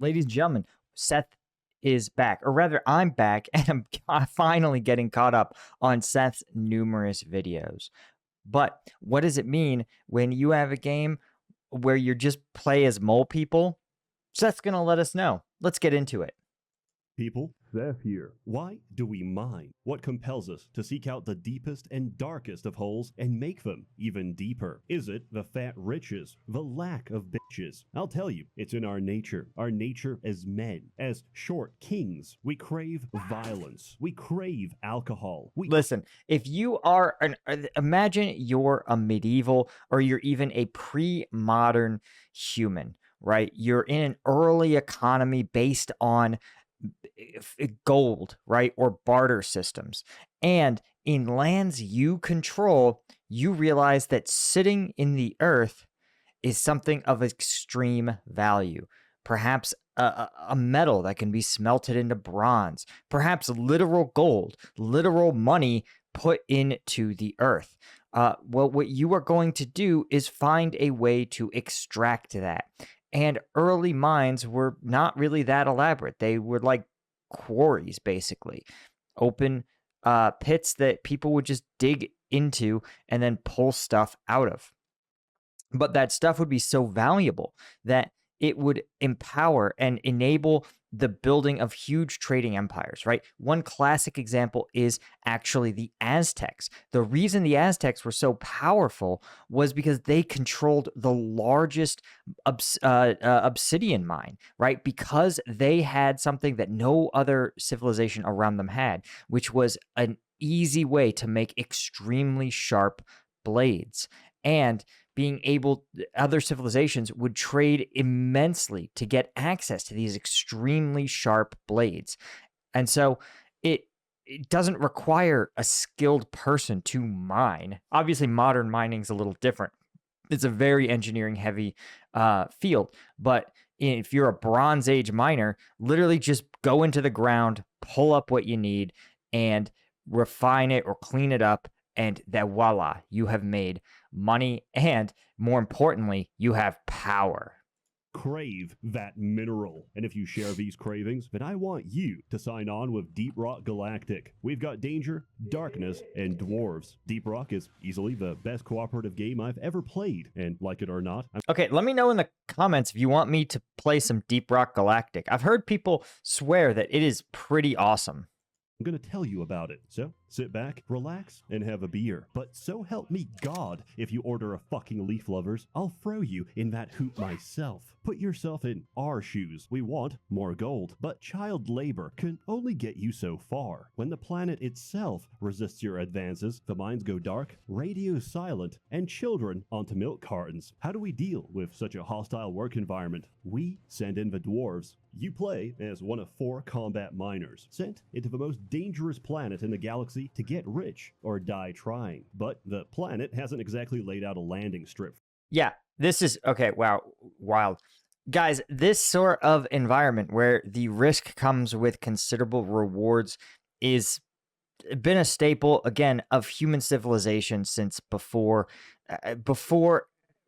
Ladies and gentlemen, Seth is back, or rather, I'm back, and I'm finally getting caught up on Seth's numerous videos. But what does it mean when you have a game where you just play as mole people? Seth's gonna let us know. Let's get into it. People, Seth here. Why do we mine? What compels us to seek out the deepest and darkest of holes and make them even deeper? Is it the fat riches, the lack of bitches? I'll tell you, it's in our nature as men, as short kings. We crave violence. We crave alcohol. Listen, if you are imagine you're a medieval or you're even a pre-modern human, right? You're in an early economy based on gold, right? Or barter systems. And in lands you control, you realize that sitting in the earth is something of extreme value. Perhaps a metal that can be smelted into bronze, perhaps literal gold, literal money put into the earth. Well, what you are going to do is find a way to extract that. And early mines were not really that elaborate. They were like quarries, basically, open pits that people would just dig into and then pull stuff out of. But that stuff would be so valuable that it would empower and enable the building of huge trading empires, right? One classic example is actually the Aztecs. The reason the Aztecs were so powerful was because they controlled the largest obsidian mine, right? Because they had something that no other civilization around them had, which was an easy way to make extremely sharp blades. And being able, other civilizations would trade immensely to get access to these extremely sharp blades. And so it doesn't require a skilled person to mine. Obviously, modern mining is a little different. It's a very engineering heavy field. But if you're a Bronze Age miner, literally just go into the ground, pull up what you need, and refine it or clean it up. And that voila, you have made money, and more importantly, you have power. Crave that mineral. And if you share these cravings, then I want you to sign on with Deep Rock Galactic. We've got danger, darkness, and dwarves. Deep Rock is easily the best cooperative game I've ever played, and like it or not, Okay, let me know in the comments if you want me to play some Deep Rock Galactic. I've heard people swear that it is pretty awesome. I'm going to tell you about it. So sit back, relax, and have a beer. But so help me God, if you order a fucking Leaf Lovers, I'll throw you in that hoop myself. Put yourself in our shoes. We want more gold, but child labor can only get you so far. When the planet itself resists your advances, the mines go dark, radio's silent, and children onto milk cartons. How do we deal with such a hostile work environment? We send in the dwarves. You play as one of 4 combat miners, sent into the most dangerous planet in the galaxy to get rich or die trying. But the planet hasn't exactly laid out a landing strip. Yeah, this is, okay, wow, wild. Guys, this sort of environment where the risk comes with considerable rewards is been a staple, again, of human civilization since before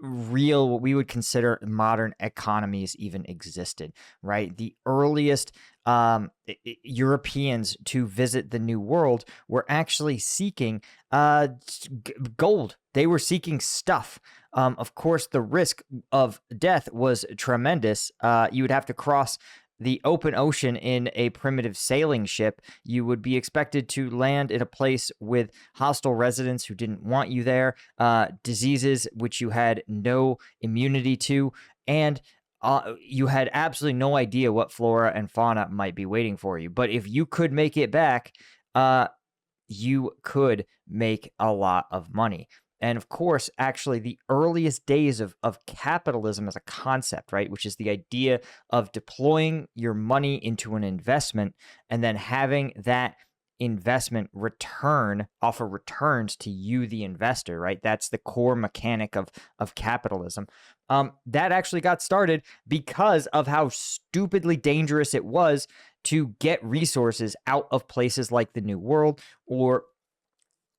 real, what we would consider modern economies even existed, right? The earliest Europeans to visit the New World were actually seeking gold. They were seeking stuff. Of course, the risk of death was tremendous. You would have to cross the open ocean in a primitive sailing ship. You would be expected to land in a place with hostile residents who didn't want you there, diseases which you had no immunity to, and you had absolutely no idea what flora and fauna might be waiting for you. But if you could make it back, you could make a lot of money. And of course, actually, the earliest days of capitalism as a concept, right, which is the idea of deploying your money into an investment and then having that investment offer returns to you, the investor, right? That's the core mechanic of capitalism. That actually got started because of how stupidly dangerous it was to get resources out of places like the New World or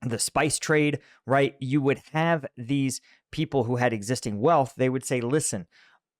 the spice trade, right? You would have these people who had existing wealth. They would say, listen,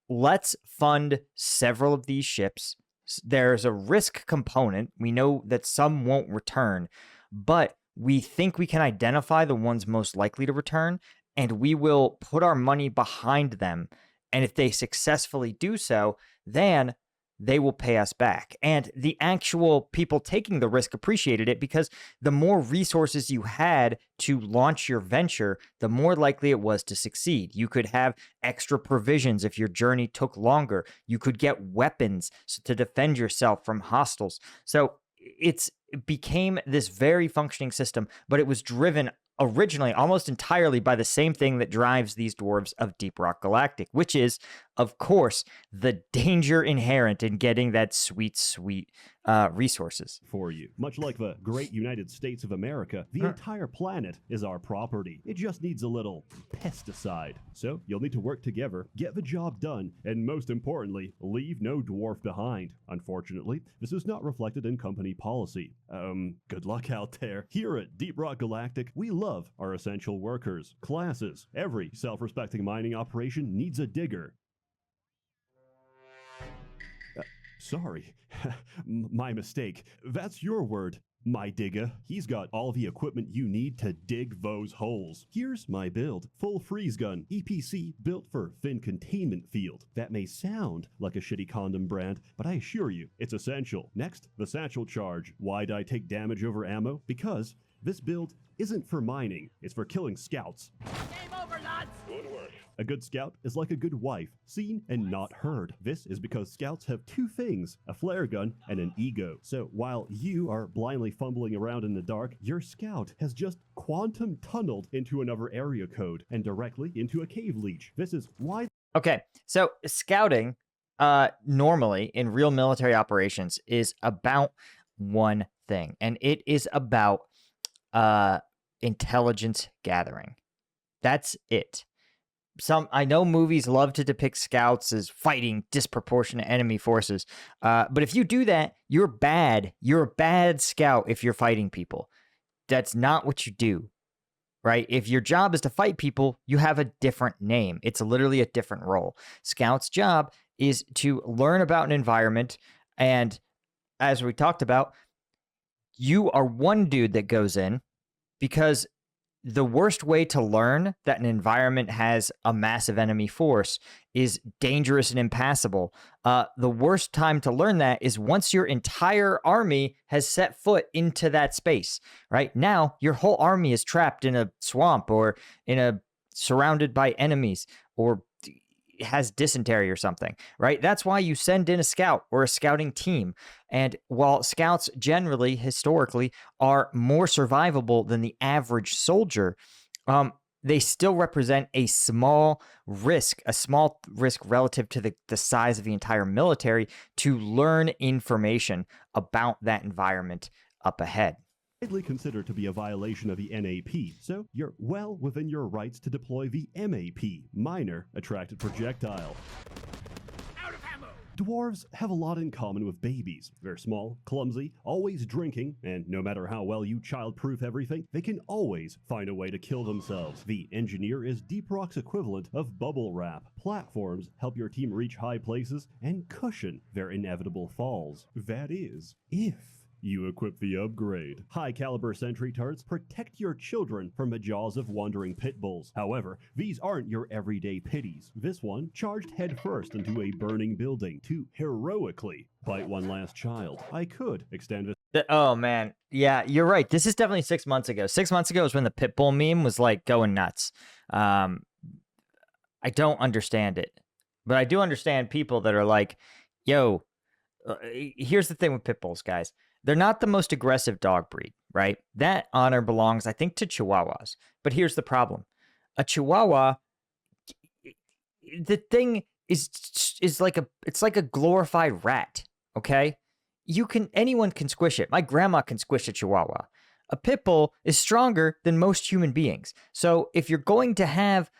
let's fund several of these ships. There's a risk component. We know that some won't return, but we think we can identify the ones most likely to return, and we will put our money behind them. And if they successfully do so, then they will pay us back. And the actual people taking the risk appreciated it, because the more resources you had to launch your venture, the more likely it was to succeed. You could have extra provisions if your journey took longer. You could get weapons to defend yourself from hostiles. So it became this very functioning system, but it was driven originally almost entirely by the same thing that drives these dwarves of Deep Rock Galactic, which is, of course, the danger inherent in getting that sweet, sweet resources. For you. Much like the great United States of America, the entire planet is our property. It just needs a little pesticide. So you'll need to work together, get the job done, and most importantly, leave no dwarf behind. Unfortunately, this is not reflected in company policy. Good luck out there. Here at Deep Rock Galactic, we love our essential workers, classes. Every self-respecting mining operation needs a digger. Sorry, my mistake. That's your word, my digger. He's got all the equipment you need to dig those holes. Here's my build. Full freeze gun, EPC, built for thin containment field. That may sound like a shitty condom brand, but I assure you, it's essential. Next, the satchel charge. Why'd I take damage over ammo? Because this build isn't for mining, it's for killing scouts. Game over, lads! Good work. A good scout is like a good wife, seen and not heard. This is because scouts have two things, a flare gun and an ego. So while you are blindly fumbling around in the dark, your scout has just quantum tunneled into another area code and directly into a cave leech. This is why... Okay, so scouting normally in real military operations is about one thing, and it is about intelligence gathering. That's it. I know movies love to depict scouts as fighting disproportionate enemy forces, but if you do that, you're bad. You're a bad scout if you're fighting people. That's not what you do, right? If your job is to fight people, you have a different name. It's literally a different role. Scout's job is to learn about an environment, and as we talked about, you are one dude that goes in, because the worst way to learn that an environment has a massive enemy force is dangerous and impassable. The worst time to learn that is once your entire army has set foot into that space, right? Now, your whole army is trapped in a swamp or surrounded by enemies, or has dysentery or something, right? That's why you send in a scout or a scouting team. And while scouts generally, historically, are more survivable than the average soldier, they still represent a small risk relative to the size of the entire military to learn information about that environment up ahead. Widely considered to be a violation of the NAP, so you're well within your rights to deploy the MAP, Minor Attracted Projectile. Out of ammo! Dwarves have a lot in common with babies. They're small, clumsy, always drinking, and no matter how well you childproof everything, they can always find a way to kill themselves. The engineer is Deep Rock's equivalent of bubble wrap. Platforms help your team reach high places and cushion their inevitable falls. That is, if you equip the upgrade. High-caliber sentry turrets protect your children from the jaws of wandering pit bulls. However, these aren't your everyday pitties. This one charged headfirst into a burning building to heroically bite one last child. I could extend this. Oh, man. Yeah, you're right. This is definitely 6 months ago. 6 months ago is when the pit bull meme was, like, going nuts. I don't understand it. But I do understand people that are like, yo, here's the thing with pit bulls, guys. They're not the most aggressive dog breed, right? That honor belongs, I think, to Chihuahuas. But here's the problem. A Chihuahua, the thing is like a glorified rat, okay? Anyone can squish it. My grandma can squish a Chihuahua. A pit bull is stronger than most human beings. So if you're going to have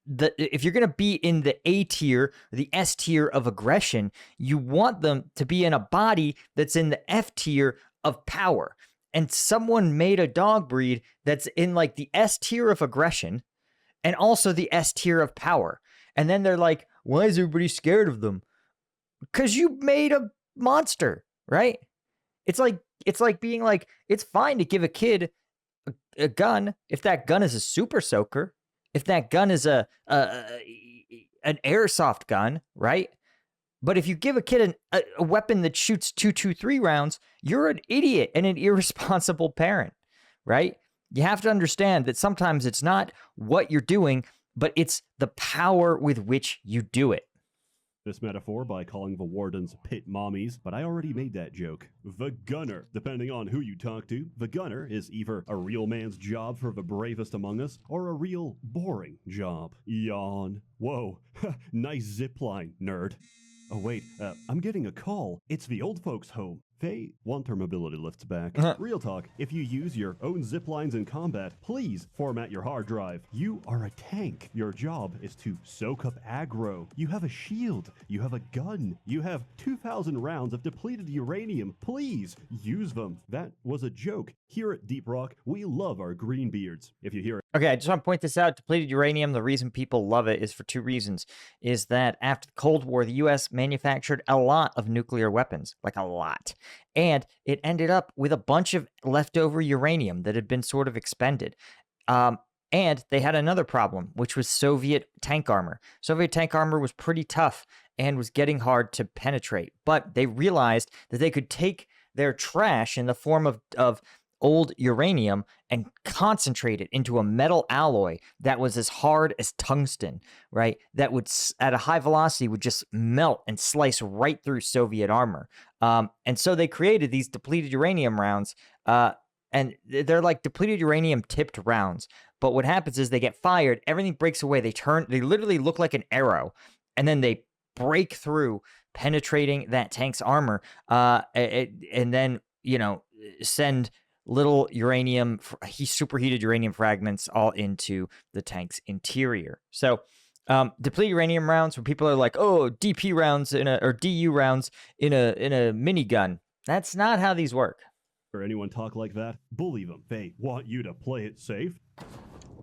if you're going to be in the A tier, the S tier of aggression, you want them to be in a body that's in the F tier of power. And someone made a dog breed that's in like the S tier of aggression and also the S tier of power. And then they're like, why is everybody scared of them? Because you made a monster, right? It's like being like, it's fine to give a kid a gun if that gun is a super soaker, if that gun is an airsoft gun, right? But if you give a kid a weapon that shoots 223 rounds, you're an idiot and an irresponsible parent, right? You have to understand that sometimes it's not what you're doing, but it's the power with which you do it. This metaphor by calling the wardens pit mommies, but I already made that joke. The gunner. Depending on who you talk to, the gunner is either a real man's job for the bravest among us, or a real boring job. Yawn. Whoa, nice zipline, nerd. Oh wait, I'm getting a call. It's the old folks' home. They want their mobility lifts back. Real talk, if you use your own zip lines in combat, please format your hard drive. You are a tank. Your job is to soak up aggro. You have a shield. You have a gun. You have 2,000 rounds of depleted uranium. Please use them. That was a joke. Here at Deep Rock, we love our green beards. If you hear it. Okay, I just want to point this out. Depleted uranium, the reason people love it is for two reasons. Is that after the Cold War, the U.S. manufactured a lot of nuclear weapons, like a lot. And it ended up with a bunch of leftover uranium that had been sort of expended. And they had another problem, which was Soviet tank armor. Soviet tank armor was pretty tough and was getting hard to penetrate. But they realized that they could take their trash in the form of old uranium and concentrate it into a metal alloy that was as hard as tungsten, right? That would, at a high velocity, would just melt and slice right through Soviet armor. And so they created these depleted uranium rounds, and they're like depleted uranium tipped rounds. But what happens is they get fired, everything breaks away. They literally look like an arrow, and then they break through, penetrating that tank's armor, and then, send little superheated uranium fragments all into the tank's interior. So depleted uranium rounds, where people are like, oh, DP rounds or DU rounds in a minigun. That's not how these work. Or anyone talk like that, bully them. They want you to play it safe.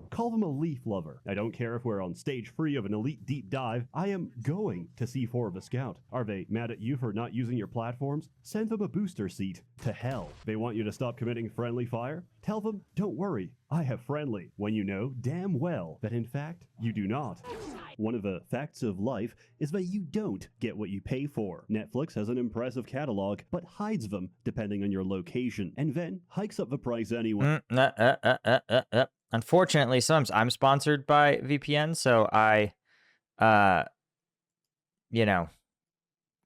Call them a leaf lover. I don't care if we're on stage 3 of an elite deep dive. I am going to C4 of a scout. Are they mad at you for not using your platforms? Send them a booster seat to hell. They want you to stop committing friendly fire? Tell them, don't worry, I have friendly, when you know damn well that in fact you do not. One of the facts of life is that you don't get what you pay for. Netflix has an impressive catalog, but hides them depending on your location, and then hikes up the price anyway. Unfortunately, sometimes I'm sponsored by VPN, so I,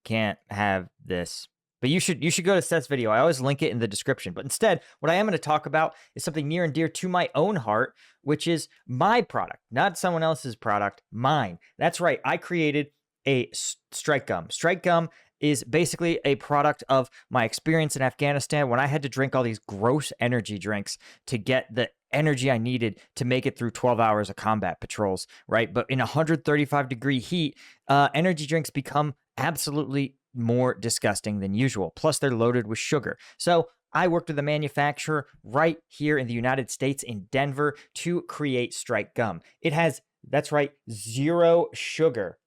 can't have this. But you should go to Seth's video. I always link it in the description. But instead, what I am going to talk about is something near and dear to my own heart, which is my product, not someone else's product, mine. That's right. I created a Strike Gum. Strike Gum is basically a product of my experience in Afghanistan when I had to drink all these gross energy drinks to get the energy I needed to make it through 12 hours of combat patrols, right? But in 135-degree heat, energy drinks become absolutely more disgusting than usual. Plus, they're loaded with sugar. So I worked with a manufacturer right here in the United States in Denver to create Strike Gum. It has, that's right, 0 sugar.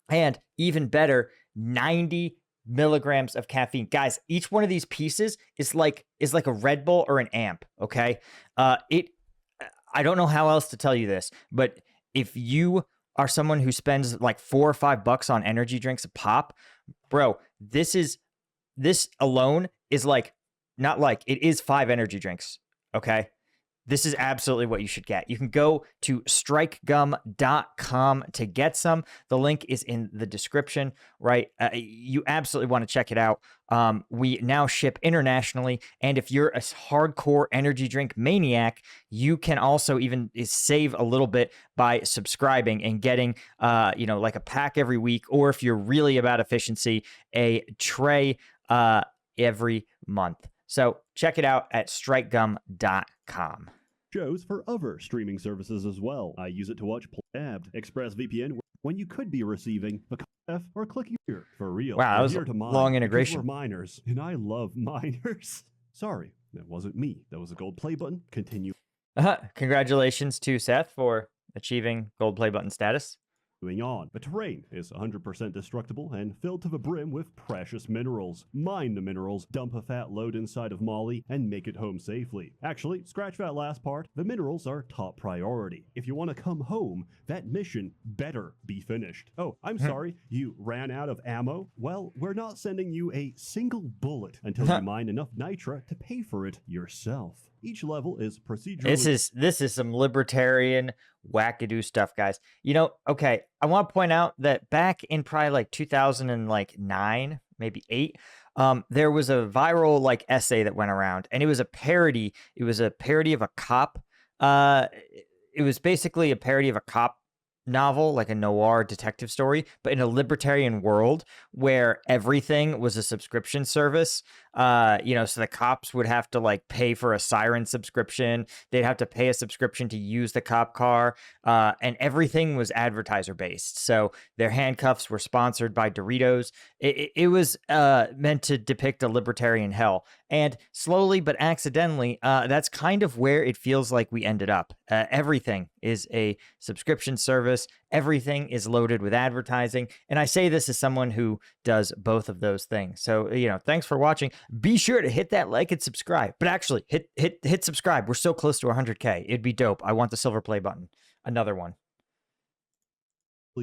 And even better, 90 milligrams of caffeine. Guys, each one of these pieces is like a Red Bull or an amp, okay? I don't know how else to tell you this, but if you are someone who spends like $4 or $5 on energy drinks a pop, bro, this alone is it is 5 energy drinks, okay? This is absolutely what you should get. You can go to strikegum.com to get some. The link is in the description, right? You absolutely want to check it out. We now ship internationally, and if you're a hardcore energy drink maniac, you can also even save a little bit by subscribing and getting, like a pack every week, or if you're really about efficiency, a tray every month. So check it out at strikegum.com. Shows for other streaming services as well. I use it to watch ExpressVPN when you could be receiving the F or clicking here for real. Wow, that was a long integration. We're miners, and I love miners. Sorry, that wasn't me. That was a gold play button. Continue. Congratulations to Seth for achieving gold play button status. Moving on, the terrain is 100% destructible and filled to the brim with precious minerals. Mine the minerals, dump a fat load inside of Molly, and make it home safely. Actually, scratch that last part, the minerals are top priority. If you want to come home, that mission better be finished. Oh, I'm sorry, you ran out of ammo? Well, we're not sending you a single bullet until you mine enough nitra to pay for it yourself. Each level is procedural. This is some libertarian wackadoo stuff, guys. You know, okay, I want to point out that back in probably like 2009, maybe 8, there was a viral like essay that went around, and it was a parody. It was a parody of a cop. It was basically a parody of a cop novel, like a noir detective story, but in a libertarian world where everything was a subscription service. So the cops would have to like pay for a siren subscription. They'd have to pay a subscription to use the cop car, and everything was advertiser based. So their handcuffs were sponsored by Doritos. It was meant to depict a libertarian hell. And slowly but accidentally, that's kind of where it feels like we ended up. Everything is a subscription service. Everything is loaded with advertising. And I say this as someone who does both of those things. So, thanks for watching. Be sure to hit that like and subscribe. But actually, hit subscribe. We're so close to 100K. It'd be dope. I want the silver play button. Another one.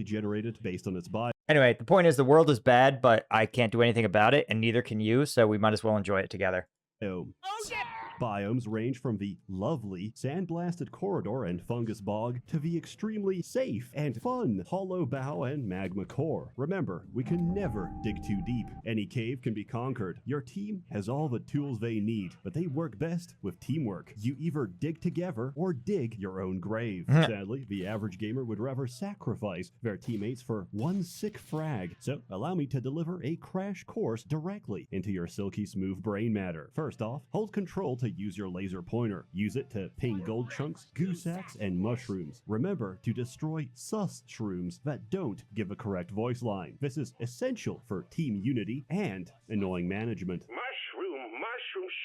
Generated based on its bio. Anyway, the point is the world is bad, but I can't do anything about it, and neither can you, so we might as well enjoy it together. Oh, yeah! Biomes range from the lovely sandblasted corridor and fungus bog to the extremely safe and fun hollow bow and magma core. Remember, we can never dig too deep. Any cave can be conquered. Your team has all the tools they need, but they work best with teamwork. You either dig together or dig your own grave. Sadly, the average gamer would rather sacrifice their teammates for one sick frag. So allow me to deliver a crash course directly into your silky smooth brain matter. First off, hold control to use your laser pointer. Use it to ping gold chunks, goo sacks, and mushrooms. Remember to destroy sus shrooms that don't give a correct voice line. This is essential for team unity and annoying management. Mushroom,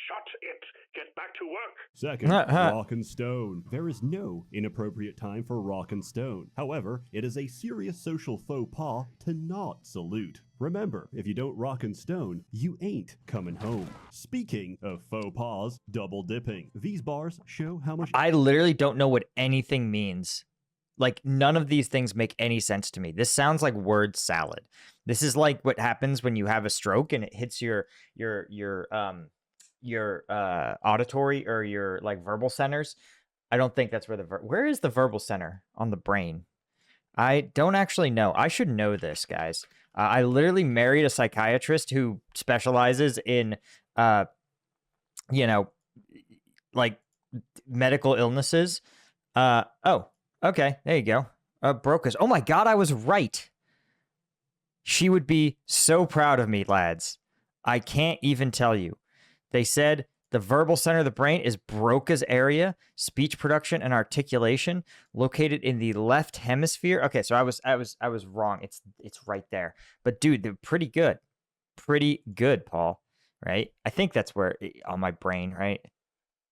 shut it. Get back to work. Second, rock and stone. There is no inappropriate time for rock and stone. However, it is a serious social faux pas to not salute. Remember, if you don't rock and stone, you ain't coming home. Speaking of faux pas, double dipping. These bars show how much... I literally don't know what anything means. Like, none of these things make any sense to me. This sounds like word salad. This is like what happens when you have a stroke and it hits your auditory or your like verbal centers. I don't think that's where where is the verbal center on the brain? I don't actually know. I should know this, guys. I literally married a psychiatrist who specializes in, like medical illnesses. Oh, okay. There you go. Broca's. Oh my God, I was right. She would be so proud of me, lads. I can't even tell you. They said the verbal center of the brain is Broca's area, speech production and articulation, located in the left hemisphere. Okay, so I was wrong. It's right there. But dude, they're pretty good. Pretty good, Paul. Right? I think that's where on my brain, right?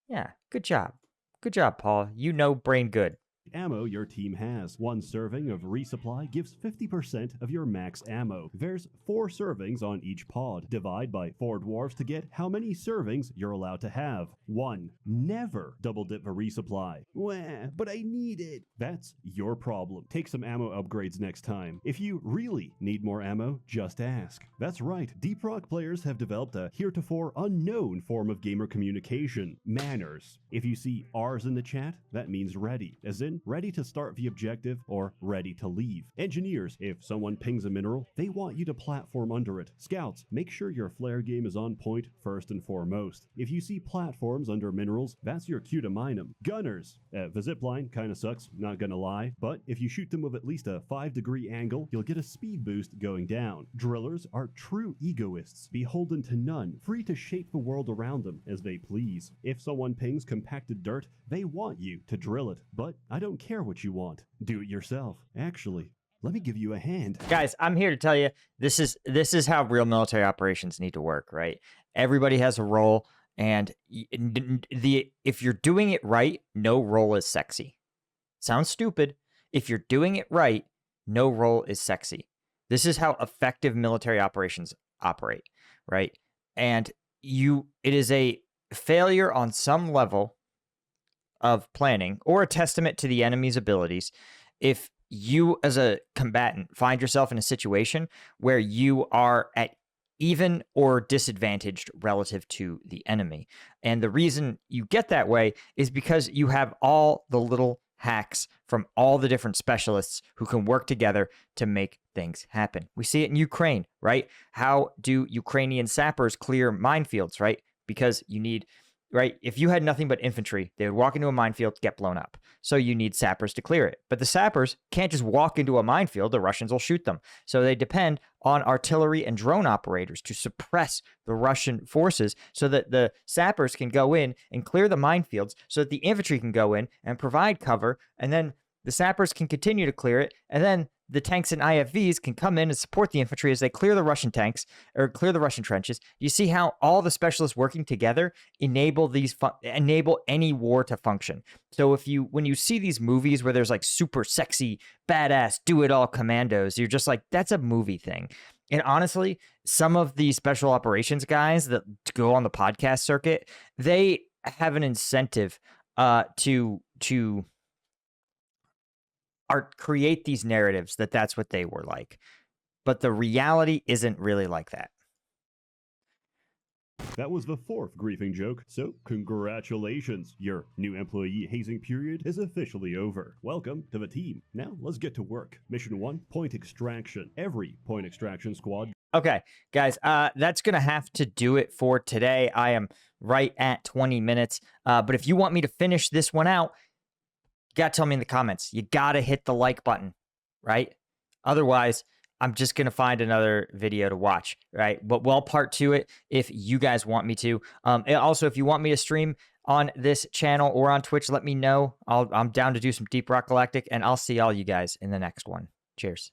Yeah, good job. Good job, Paul. You know brain good. Ammo your team has. One serving of resupply gives 50% of your max ammo. There's 4 servings on each pod. Divide by 4 dwarves to get how many servings you're allowed to have. 1. Never double dip a resupply. Wah, but I need it. That's your problem. Take some ammo upgrades next time. If you really need more ammo, just ask. That's right, Deep Rock players have developed a heretofore unknown form of gamer communication. Manners. If you see R's in the chat, that means ready, as in ready to start the objective or ready to leave. Engineers, if someone pings a mineral, they want you to platform under it. Scouts, make sure your flare game is on point first and foremost. If you see platforms under minerals, that's your cue to mine them. Gunners, the zipline kinda sucks, not gonna lie, but if you shoot them with at least a 5-degree angle, you'll get a speed boost going down. Drillers are true egoists, beholden to none, free to shape the world around them as they please. If someone pings compacted dirt, they want you to drill it, but I don't care what you want. Do it yourself. Actually, let me give you a hand. Guys, I'm here to tell you, this is how real military operations need to work, right? Everybody has a role, and if you're doing it right, no role is sexy. Sounds stupid. If you're doing it right, no role is sexy. This is how effective military operations operate, right? And it is a failure on some level of planning or a testament to the enemy's abilities if you as a combatant find yourself in a situation where you are at even or disadvantaged relative to the enemy. And the reason you get that way is because you have all the little hacks from all the different specialists who can work together to make things happen. We see it in Ukraine, right? How do Ukrainian sappers clear minefields, right? Because you need, right? If you had nothing but infantry, they would walk into a minefield, get blown up. So you need sappers to clear it. But the sappers can't just walk into a minefield. The Russians will shoot them. So they depend on artillery and drone operators to suppress the Russian forces so that the sappers can go in and clear the minefields so that the infantry can go in and provide cover. And then the sappers can continue to clear it. And then the tanks and IFVs can come in and support the infantry as they clear the Russian tanks or clear the Russian trenches. You see how all the specialists working together enable any war to function. So when you see these movies where there's like super sexy, badass, do it all commandos, you're just like, that's a movie thing. And honestly, some of the special operations guys that go on the podcast circuit, they have an incentive to create these narratives that's what they were like. But the reality isn't really like that. That was the 4th griefing joke, so congratulations. Your new employee hazing period is officially over. Welcome to the team. Now let's get to work. Mission 1, point extraction. Every point extraction squad. Okay, guys, that's going to have to do it for today. I am right at 20 minutes. But if you want me to finish this one out, you got to tell me in the comments. You got to hit the like button, right? Otherwise, I'm just going to find another video to watch, right? But we'll part 2 it if you guys want me to. And also, if you want me to stream on this channel or on Twitch, let me know. I'm down to do some Deep Rock Galactic, and I'll see all you guys in the next one. Cheers.